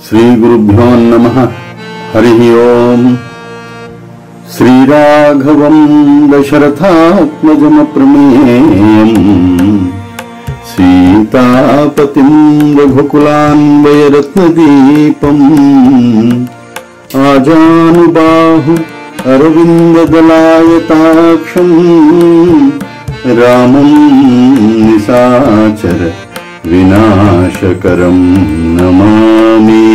श्रीगुरुभ्यो नमः। हरिः ओम्। श्रीराघवं दशरथात्मजमप्रमेयम् सीतापतिं रघुकुलान्वयरत्नदीपम् आजानुबाहु अरविन्ददलायताक्षम् रामं निशाचर विनाशकरं नमामि।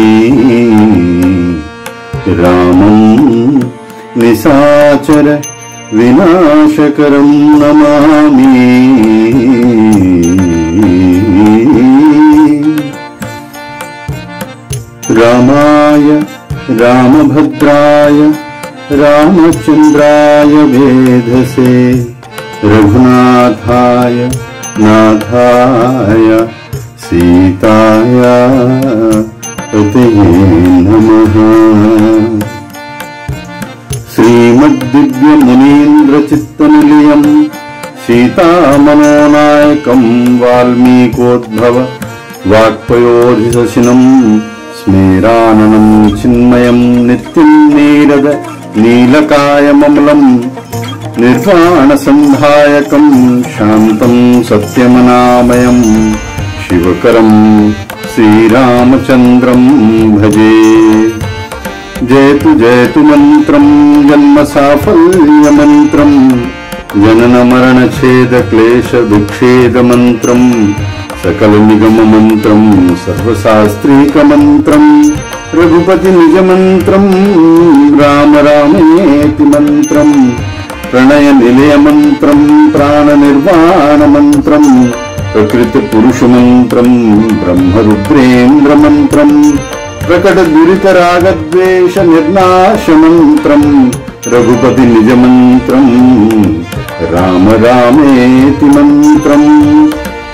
रामं निशाचर विनाशकरं नमामि। रामाय रामभद्राय रामचन्द्राय वेधसे रघुनाथाय नाथाय सीताय पतये नमः। श्रीमद्दिव्यमुनीन्द्रचित्तनिलयम् सीतामनोनायकं वाल्मीकोद्भव वाक्पयोधिशशिनं स्मेराननं चिन्मयं नित्यं नीरद नीलकायममलं निर्वाणसन्धायकं शान्तं सत्यमनामयं शिवकरं श्रीरामचन्द्रं भजे। जयतु जयतु मन्त्रं जन्म साफल्य मन्त्रं जनन मरण छेद क्लेश विच्छेद मन्त्रं सकल निगम मन्त्रं सर्वशास्त्रीक मन्त्रं रघुपति निज मन्त्रं राम रामेति मन्त्रं प्रणय निलय मन्त्रं प्राण निर्वाण मन्त्रं प्रकृति पुरुष मन्त्रं ब्रह्म रुद्रेन्द्र मन्त्रं प्रकट दुरित राग द्वेष निर्नाश मन्त्रं रघुपति निज मन्त्रं राम रामेति मन्त्रं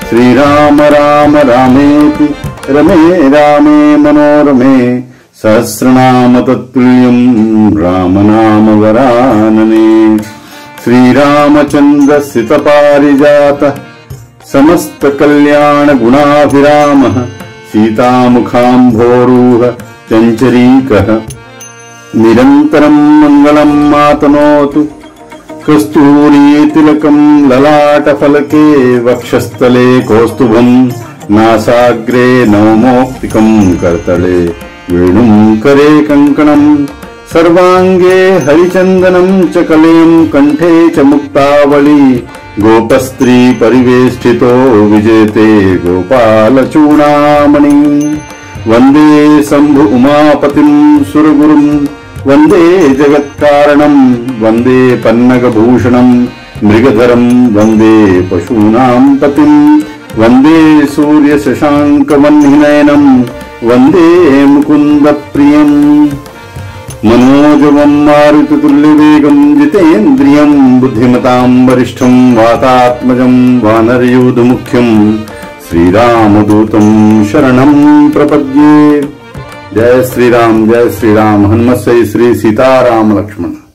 श्रीराम राम रामेति रमे रामे मनोरमे सहस्रनाम तत्तुल्यं राम नाम वरानने। श्रीरामचन्द्र सितपारिजातः समस्त कल्याण गुणाभिरामः सीतामुखाम्भोरुह चञ्चरीकः निरन्तरं मङ्गलं मातनोतु। कस्तूरीतिलकं ललाटफलके वक्षस्थले कौस्तुभं नासाग्रे नवमौक्तिकं करतले वेणुं करे कङ्कणं सर्वाङ्गे हरिचन्दनं च कलें कंठे च मुक्तावली गोपस्त्री परिवेष्टितो विजेते गोपालचूडामणि। वन्दे शम्भु उमापतिं सुरगुरुं वन्दे जगत्कारणं वन्दे पन्नगभूषणं मृगधरं वन्दे पशूनां पतिं वन्दे सूर्यशशाङ्कवह्निनयनं वन्दे मुकुन्दप्रियम्। मनोजवं मारुततुल्यवेगं जितेन्द्रियं बुद्धिमतां वरिष्ठं वातात्मजं वानरयूथमुख्यं श्रीरामदूतं शरणं प्रपद्ये। जय श्रीराम हनुमत से श्री सीताराम लक्ष्मण।